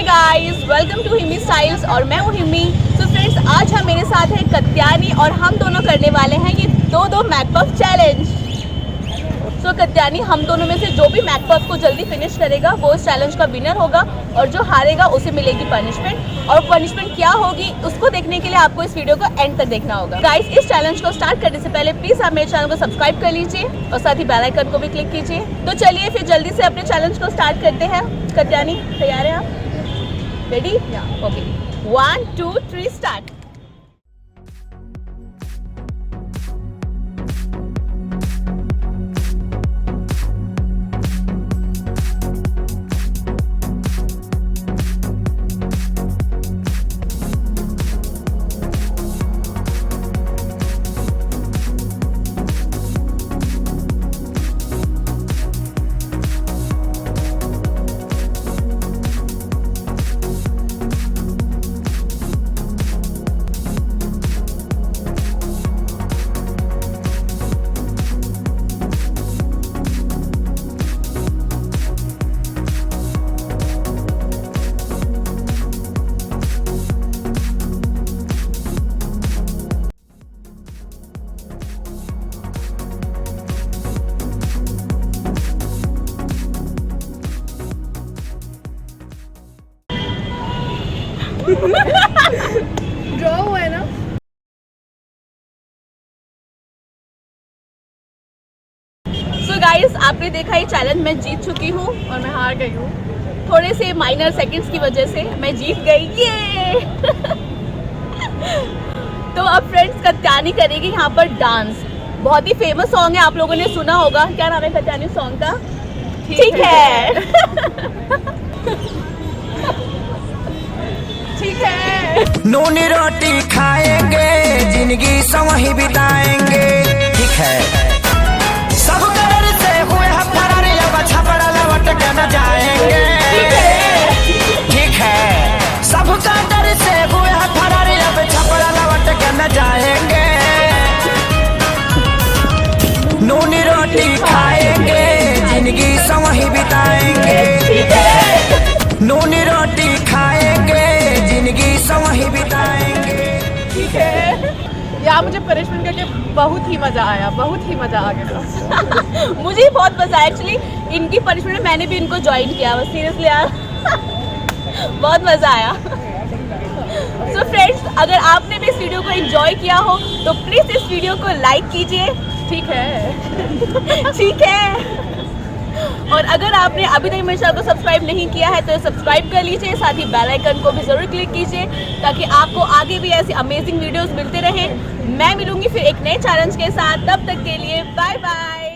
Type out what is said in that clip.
Hi guys, welcome to Himi Styles और मैं हूँ हिमी। तो फ्रेंड्स, आज हम मेरे साथ है कत्यानी और हम दोनों करने वाले हैं ये दो मैकपफ चैलेंज। तो कत्यानी हम दोनों में से जो भी मैकपफ को जल्दी फिनिश करेगा वो इस चैलेंज का विनर होगा और जो हारेगा उसे मिलेगी पनिशमेंट। और पनिशमेंट क्या होगी उसको देखने के लिए आपको इस वीडियो को एंड तक देखना होगा। गाइस, इस चैलेंज को स्टार्ट करने से पहले प्लीज आप मेरे चैनल को सब्सक्राइब कर लीजिए और साथ ही बेल आइकन को भी क्लिक कीजिए। तो चलिए फिर जल्दी से अपने चैलेंज को स्टार्ट करते हैं। कत्यानी तैयार है आप? रेडी? Okay, 1 2 3 start. ड्रॉ हुआ है ना? सो गाइस, आपने देखा ये चैलेंज मैं जीत चुकी हूँ और मैं हार गई हूँ। थोड़े से माइनर सेकंड्स की वजह से मैं जीत गई। ये तो अब फ्रेंड्स, कत्यानी करेगी यहाँ पर डांस। बहुत ही फेमस सॉन्ग है, आप लोगों ने सुना होगा। क्या नाम है कत्यानी सॉन्ग का? ठीक है। ठीक है। नूनी रोटी खाएंगे, जिंदगी संग ही बिताएंगे। ठीक है। सब कलर से हुए हम फरार, अब छपड़ा लौट के न जाएंगे। ठीक है। सब कलर से हुए हम फरार, अब छपड़ा लौट के न जाएंगे। नूनी रोटी खाएंगे, जिंदगी संग ही बिताएंगे। ठीक है। नूनी रोटी खाएंगे, जिंदगी संग ही बिताएंगे। ठीक है। यहाँ मुझे पनिशमेंट करके बहुत ही मजा आया, बहुत ही मजा आ गया। मुझे बहुत मजा आया। एक्चुअली इनकी पनिशमेंट में मैंने भी इनको ज्वाइन किया। बस सीरियसली यार बहुत मजा आया। सो फ्रेंड्स, अगर आपने भी इस वीडियो को एंजॉय किया हो तो प्लीज इस वीडियो को लाइक कीजिए। ठीक है। ठीक है। और अगर आपने अभी तक मेरे चैनल को सब्सक्राइब नहीं किया है तो सब्सक्राइब कर लीजिए, साथ ही बेल आइकन को भी जरूर क्लिक कीजिए ताकि आपको आगे भी ऐसी अमेजिंग वीडियोस मिलते रहें। मैं मिलूंगी फिर एक नए चैलेंज के साथ। तब तक के लिए बाय बाय।